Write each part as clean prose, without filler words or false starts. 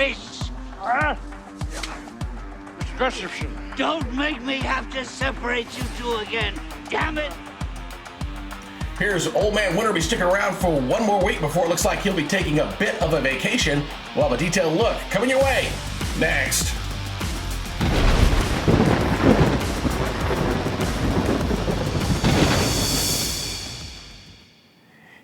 fish. Mr. Precipitation. Don't make me have to separate you two again. Damn it. Here's Old Man Winter be sticking around for one more week before it looks like he'll be taking a bit of a vacation. We'll have a detailed look coming your way next.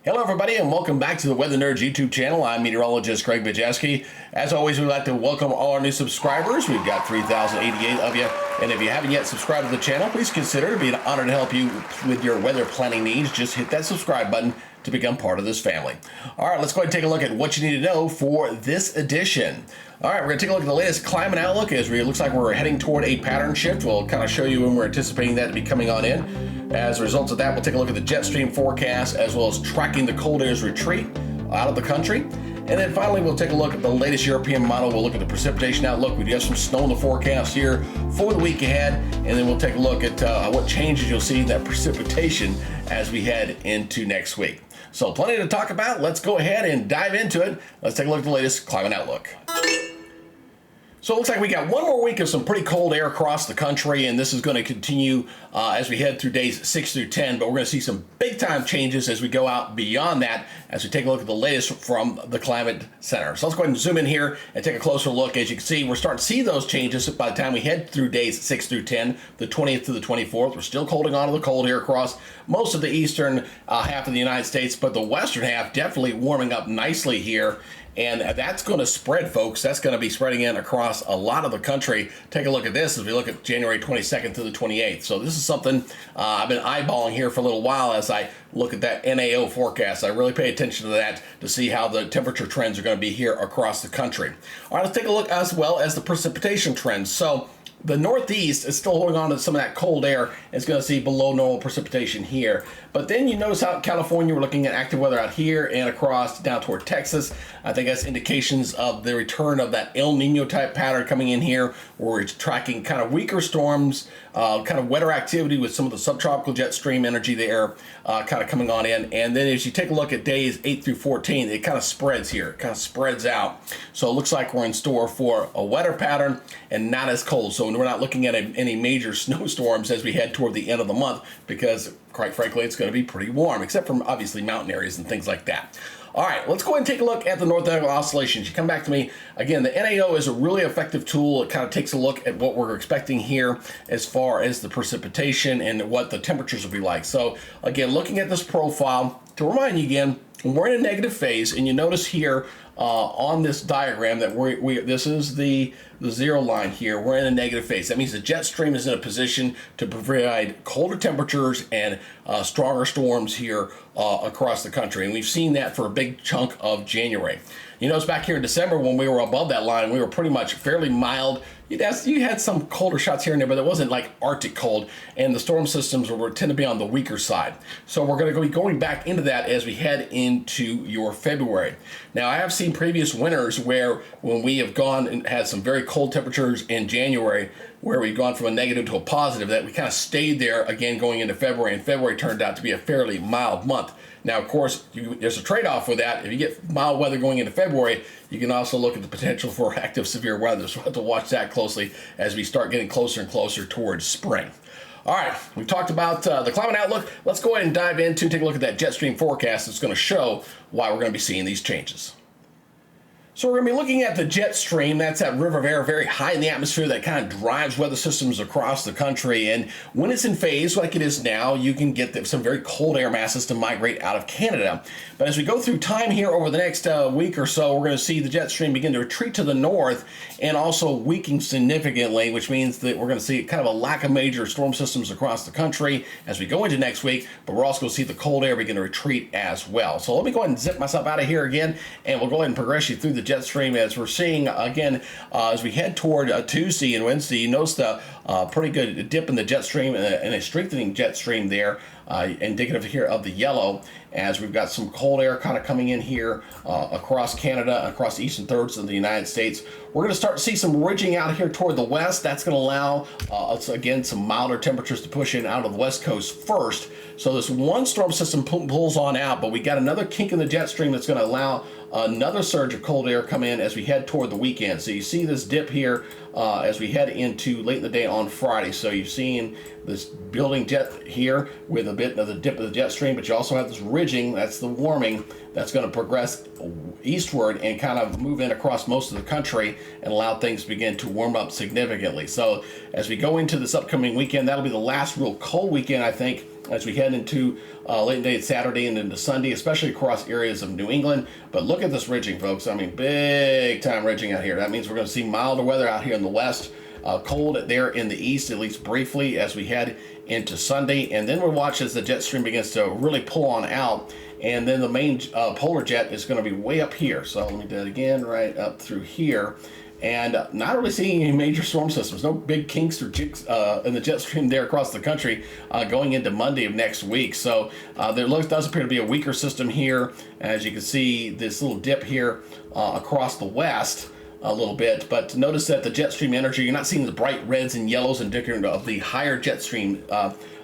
Hello, everybody, and welcome back to the Weather Nerds YouTube channel. I'm meteorologist Greg Bajeski. As always, we'd like to welcome all our new subscribers. We've got 3,088 of you, and if you haven't yet subscribed to the channel, please consider it. It'd be an honor to help you with your weather planning needs. Just hit that subscribe button to become part of this family. All right, let's go ahead and take a look at what you need to know for this edition. All right, we're going to take a look at the latest climate outlook as it looks like we're heading toward a pattern shift. We'll kind of show you when we're anticipating that to be coming on in. As a result of that, we'll take a look at the jet stream forecast as well as tracking the cold air's retreat out of the country. And then finally, we'll take a look at the latest European model. We'll look at the precipitation outlook. We do have some snow in the forecast here for the week ahead. And then we'll take a look at what changes you'll see in that precipitation as we head into next week. So plenty to talk about. Let's go ahead and dive into it. Let's take a look at the latest climate outlook. So it looks like we got one more week of some pretty cold air across the country, and this is going to continue as we head through days 6 through 10, but we're going to see some big time changes as we go out beyond that as we take a look at the latest from the Climate Center. So let's go ahead and zoom in here and take a closer look. As you can see, we're starting to see those changes by the time we head through days 6 through 10, the 20th to the 24th. We're still holding on to the cold here across most of the eastern half of the United States, but the western half definitely warming up nicely here. And that's going to spread, folks. That's going to be spreading in across a lot of the country. Take a look at this as we look at January 22nd to the 28th. So this is something I've been eyeballing here for a little while as I look at that NAO forecast. I really pay attention to that to see how the temperature trends are going to be here across the country. All right, let's take a look as well as the precipitation trends. So the Northeast is still holding on to some of that cold air. It's going to see below normal precipitation here. But then you notice out in California, we're looking at active weather out here and across down toward Texas. I think that's indications of the return of that El Nino type pattern coming in here, where we're tracking kind of weaker storms, kind of wetter activity with some of the subtropical jet stream energy there kind of coming on in. And then as you take a look at days 8 through 14, it kind of spreads here, kind of spreads out. So it looks like we're in store for a wetter pattern and not as cold. So we're not looking at any major snowstorms as we head toward the end of the month because, quite frankly, it's going to be pretty warm, except for obviously mountain areas and things like that. All right, let's go ahead and take a look at the North Atlantic oscillations. You come back to me. Again, the NAO is a really effective tool. It kind of takes a look at what we're expecting here as far as the precipitation and what the temperatures will be like. So again, looking at this profile, to remind you again, we're in a negative phase, and you notice here on this diagram that this is the zero line here. We're in a negative phase. That means the jet stream is in a position to provide colder temperatures and stronger storms here across the country. And we've seen that for a big chunk of January. You notice back here in December when we were above that line, we were pretty much fairly mild. You had some colder shots here and there, but it wasn't like Arctic cold, and the storm systems tend to be on the weaker side. So we're going to be going back into that as we head into your February. Now, I have seen previous winters where when we have gone and had some very cold temperatures in January, where we've gone from a negative to a positive, that we kind of stayed there again going into February, and February turned out to be a fairly mild month. Now, of course, there's a trade-off with that. If you get mild weather going into February, you can also look at the potential for active severe weather. So we'll have to watch that closely as we start getting closer and closer towards spring. All right, we've talked about the climate outlook. Let's go ahead and dive into, take a look at that jet stream forecast that's going to show why we're going to be seeing these changes. So we're going to be looking at the jet stream. That's that river of air very high in the atmosphere that kind of drives weather systems across the country. And when it's in phase like it is now, you can get some very cold air masses to migrate out of Canada. But as we go through time here over the next week or so, we're going to see the jet stream begin to retreat to the north and also weaken significantly, which means that we're going to see kind of a lack of major storm systems across the country as we go into next week. But we're also going to see the cold air begin to retreat as well. So let me go ahead and zip myself out of here again, and we'll go ahead and progress you through the jet stream as we're seeing again as we head toward Tuesday and Wednesday. You notice the Pretty good dip in the jet stream and a strengthening jet stream there, indicative here of the yellow, as we've got some cold air kind of coming in here across Canada, across the eastern thirds of the United States. We're going to start to see some ridging out here toward the west. That's going to allow us, again, some milder temperatures to push in out of the west coast first. So this one storm system pulls on out, but we got another kink in the jet stream that's going to allow another surge of cold air come in as we head toward the weekend. So you see this dip here as we head into late in the day on Friday. So you're seeing this building jet here with a bit of the dip of the jet stream, but you also have this ridging, that's the warming, that's going to progress eastward and kind of move in across most of the country and allow things to begin to warm up significantly. So as we go into this upcoming weekend, that'll be the last real cold weekend, I think, as we head into late day Saturday and into Sunday, especially across areas of New England. But look at this ridging, folks. I mean, big time ridging out here. That means we're going to see milder weather out here in the west, cold there in the east, at least briefly, as we head into Sunday. And then we'll watch as the jet stream begins to really pull on out. And then the main polar jet is going to be way up here. So let me do it again, right up through here. And not really seeing any major storm systems, no big kinks or jigs in the jet stream there across the country going into Monday of next week. So there does appear to be a weaker system here. As you can see, this little dip here across the west a little bit. But notice that the jet stream energy, you're not seeing the bright reds and yellows indicative of the higher jet stream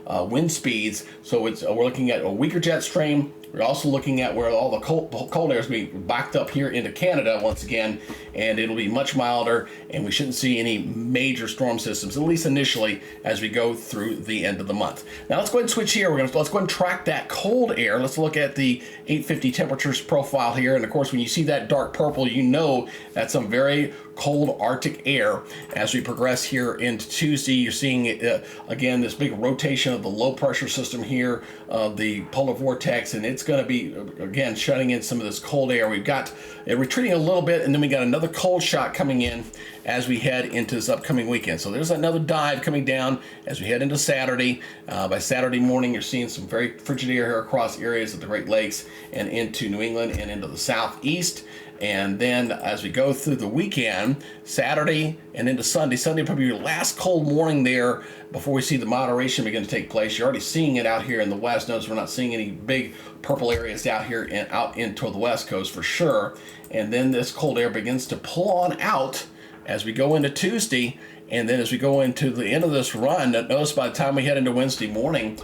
wind speeds. So we're looking at a weaker jet stream. We're also looking at where all the cold air is being backed up here into Canada once again, and it'll be much milder, and we shouldn't see any major storm systems, at least initially, as we go through the end of the month. Now let's go ahead and switch here. Let's go ahead and track that cold air. Let's look at the 850 temperatures profile here, and of course, when you see that dark purple, you know that's some very cold Arctic air. As we progress here into Tuesday, you're seeing again this big rotation of the low pressure system here of the polar vortex, and it's going to be again shutting in some of this cold air. We've got it retreating a little bit, and then we got another cold shot coming in as we head into this upcoming weekend. So there's another dive coming down as we head into Saturday. By Saturday morning, you're seeing some very frigid air here across areas of the Great Lakes and into New England and into the southeast. And then as we go through the weekend, Saturday and into Sunday probably your last cold morning there before we see the moderation begin to take place. You're already seeing it out here in the west. Notice we're not seeing any big purple areas out here and out into the west coast for sure. And then this cold air begins to pull on out as we go into Tuesday. And then as we go into the end of this run, notice by the time we head into Wednesday morning,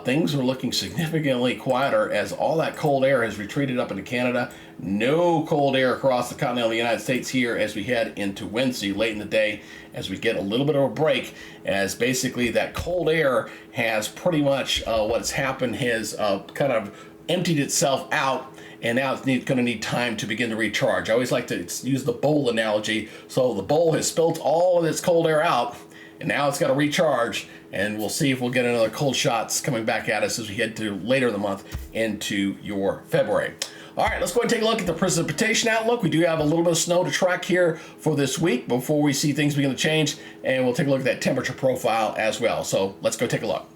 things are looking significantly quieter as all that cold air has retreated up into Canada. No cold air across the continental United States here as we head into Wednesday late in the day, as we get a little bit of a break, as basically that cold air has pretty much what's happened has kind of emptied itself out, and now it's going to need time to begin to recharge. I always like to use the bowl analogy. So the bowl has spilt all of its cold air out, and now it's got to recharge, and we'll see if we'll get another cold shots coming back at us as we head to later in the month into your February. All right, let's go ahead and take a look at the precipitation outlook. We do have a little bit of snow to track here for this week before we see things begin to change, and we'll take a look at that temperature profile as well. So let's go take a look.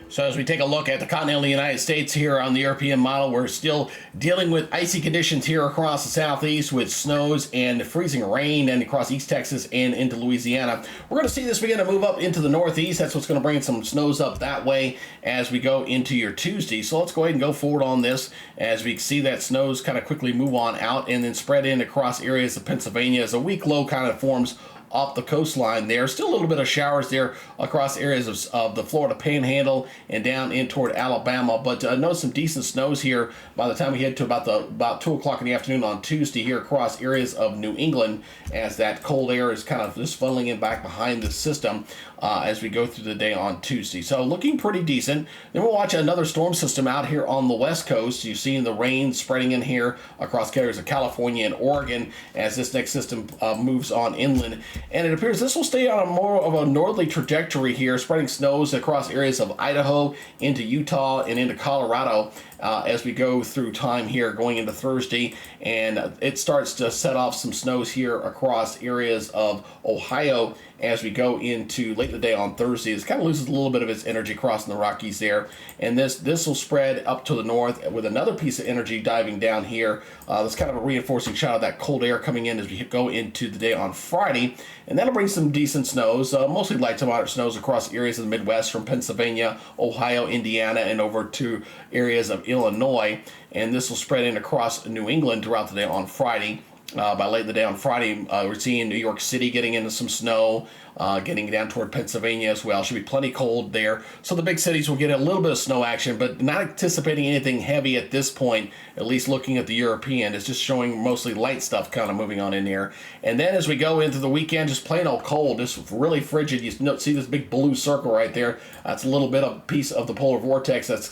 So as we take a look at the continental United States here on the European model, we're still dealing with icy conditions here across the southeast with snows and freezing rain and across East Texas and into Louisiana. We're going to see this begin to move up into the northeast. That's what's going to bring some snows up that way as we go into your Tuesday. So let's go ahead and go forward on this as we see that snows kind of quickly move on out and then spread in across areas of Pennsylvania as a weak low kind of forms off the coastline there. Still a little bit of showers there across areas of the Florida Panhandle and down in toward Alabama, but notice some decent snows here by the time we head to about 2 o'clock in the afternoon on Tuesday here across areas of New England, as that cold air is kind of just funneling in back behind the system as we go through the day on Tuesday. So looking pretty decent. Then we'll watch another storm system out here on the west coast. You've seen the rain spreading in here across areas of California and Oregon as this next system moves on inland. And it appears this will stay on a more of a northerly trajectory here, spreading snows across areas of Idaho into Utah and into Colorado as we go through time here going into Thursday, and it starts to set off some snows here across areas of Ohio as we go into late in the day on Thursday. It kind of loses a little bit of its energy crossing the Rockies there, and this will spread up to the north with another piece of energy diving down here. That's kind of a reinforcing shot of that cold air coming in as we go into the day on Friday, and that'll bring some decent snows, mostly light to moderate snows across areas of the Midwest from Pennsylvania, Ohio, Indiana, and over to areas of Illinois, and this will spread in across New England throughout the day on Friday. By late in the day on Friday, we're seeing New York City getting into some snow, getting down toward Pennsylvania as well. Should be plenty cold there. So the big cities will get a little bit of snow action, but not anticipating anything heavy at this point, at least looking at the European. It's just showing mostly light stuff kind of moving on in here. And then as we go into the weekend, just plain old cold, just really frigid. You see this big blue circle right there. That's a little bit of piece of the polar vortex that's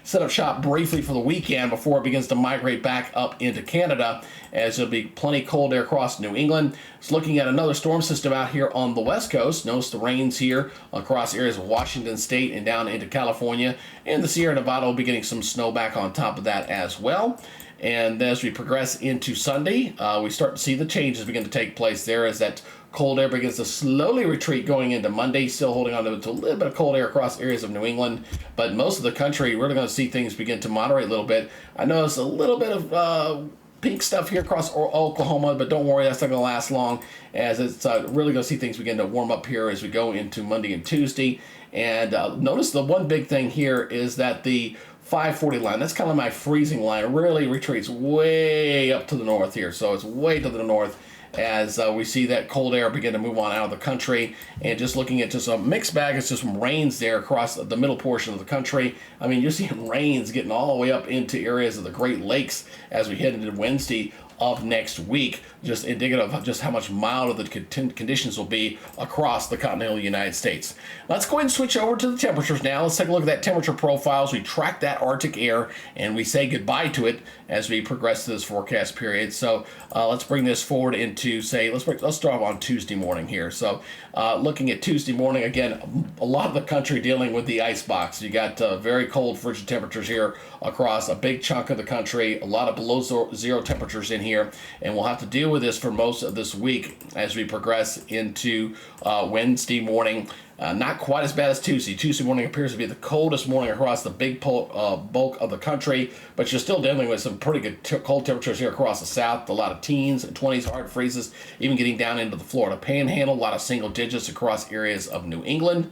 set up shop briefly for the weekend before it begins to migrate back up into Canada, as there'll be plenty cold air across New England. It's looking at another storm system out here on the west coast. Notice the rains here across areas of Washington State and down into California. And the Sierra Nevada will be getting some snow back on top of that as well. And as we progress into Sunday, we start to see the changes begin to take place there as that cold air begins to slowly retreat going into Monday, still holding on to a little bit of cold air across areas of New England. But most of the country, we're going to see things begin to moderate a little bit. I notice a little bit of pink stuff here across Oklahoma, but don't worry, that's not going to last long, as it's really going to see things begin to warm up here as we go into Monday and Tuesday. And notice the one big thing here is that the 540 line, that's kind of my freezing line, really retreats way up to the north here. So it's way to the north as we see that cold air begin to move on out of the country. And just looking at just a mixed bag, it's just some rains there across the middle portion of the country. I mean, you're seeing rains getting all the way up into areas of the Great Lakes as we head into Wednesday of next week, just indicative of just how much milder the conditions will be across the continental United States. Let's go ahead and switch over to the temperatures now. Let's take a look at that temperature profile as we track that Arctic air and we say goodbye to it as we progress to this forecast period. So let's bring this forward into, say, let's start on Tuesday morning here. So looking at Tuesday morning, again, a lot of the country dealing with the ice box. You got very cold frigid temperatures here across a big chunk of the country, a lot of below zero temperatures in here, and we'll have to deal with this for most of this week as we progress into Wednesday morning. Not quite as bad as Tuesday. Tuesday morning appears to be the coldest morning across the big bulk of the country, but you're still dealing with some pretty good cold temperatures here across the south. A lot of teens and 20s, hard freezes, even getting down into the Florida Panhandle. A lot of single digits across areas of New England.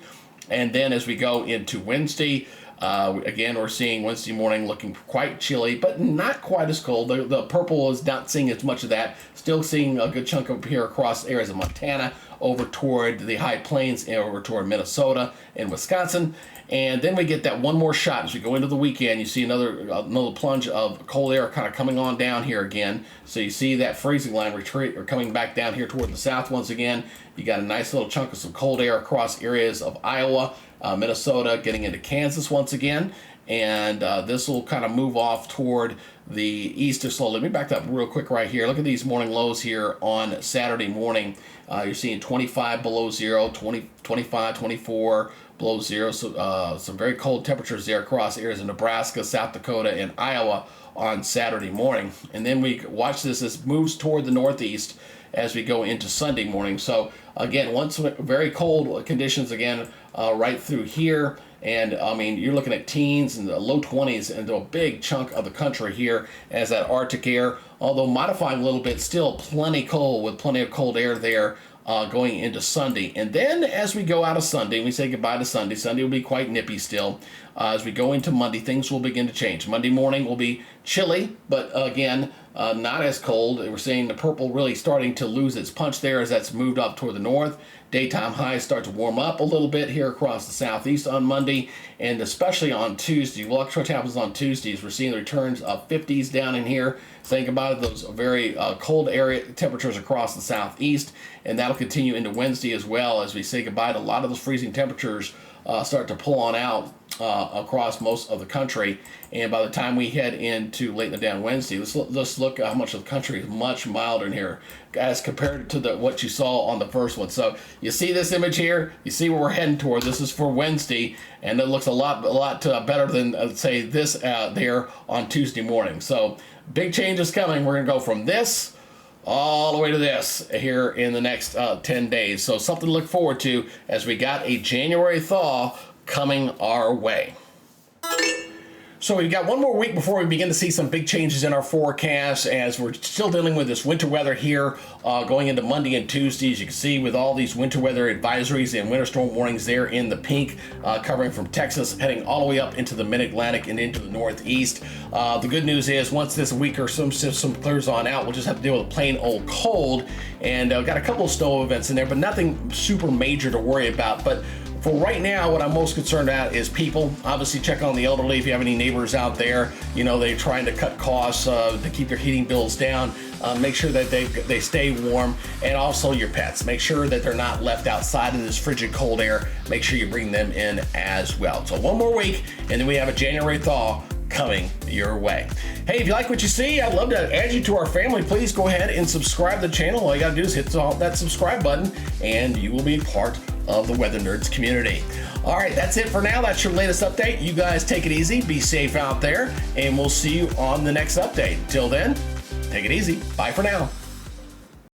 And then as we go into Wednesday, again, we're seeing Wednesday morning looking quite chilly, but not quite as cold. The purple is not seeing as much of that. Still seeing a good chunk up here across areas of Montana, over toward the high plains, and over toward Minnesota and Wisconsin. And then we get that one more shot as we go into the weekend. You see another plunge of cold air kind of coming on down here again. So you see that freezing line retreat or coming back down here toward the south once again. You got a nice little chunk of some cold air across areas of Iowa, Minnesota, getting into Kansas once again. And this will kind of move off toward the east or slowly. Let me back up real quick right here. Look at these morning lows here on Saturday morning. You're seeing 25 below zero, 25, 24 below zero. So some very cold temperatures there across areas of Nebraska, South Dakota, and Iowa on Saturday morning. And then we watch this as it moves toward the northeast as we go into Sunday morning. So again, once very cold conditions again right through here. And I mean, you're looking at teens and the low 20s into a big chunk of the country here as that Arctic air, although modifying a little bit, still plenty cold with plenty of cold air there going into Sunday. And then as we go out of Sunday, we say goodbye to Sunday. Sunday will be quite nippy still. As we go into Monday, things will begin to change. Monday morning will be chilly, but again, not as cold. We're seeing the purple really starting to lose its punch there as that's moved up toward the north. Daytime highs start to warm up a little bit here across the southeast on Monday, and especially on Tuesday. Watch what happens on Tuesdays. We're seeing the returns of 50s down in here. Think about it, those very cold area temperatures across the southeast, and that'll continue into Wednesday as well as we say goodbye to a lot of those freezing temperatures start to pull on out across most of the country. And by the time we head into late in the day on Wednesday, let's look at how much of the country is much milder in here as compared to what you saw on the first one. So you see this image here, you see where we're heading toward. This is for Wednesday, and it looks a lot better than say this there on Tuesday morning. So big changes coming. We're gonna go from this all the way to this here in the next 10 days. So something to look forward to as we got a January thaw coming our way. So we've got one more week before we begin to see some big changes in our forecast, as we're still dealing with this winter weather here going into Monday and Tuesday. As you can see, with all these winter weather advisories and winter storm warnings there in the pink, covering from Texas heading all the way up into the mid-Atlantic and into the Northeast. The good news is once this weaker storm system clears on out, we'll just have to deal with plain old cold, and got a couple of snow events in there, but nothing super major to worry about. But for right now, what I'm most concerned about is people. Obviously, check on the elderly. If you have any neighbors out there, you know, they're trying to cut costs to keep their heating bills down. Make sure that they stay warm, and also your pets. Make sure that they're not left outside in this frigid cold air. Make sure you bring them in as well. So one more week, and then we have a January thaw coming your way. Hey, if you like what you see, I'd love to add you to our family. Please go ahead and subscribe to the channel. All you gotta do is hit that subscribe button, and you will be part of the Weather Nerds community. All right, that's it for now. That's your latest update. You guys take it easy, be safe out there, and we'll see you on the next update. Till then, take it easy. Bye for now.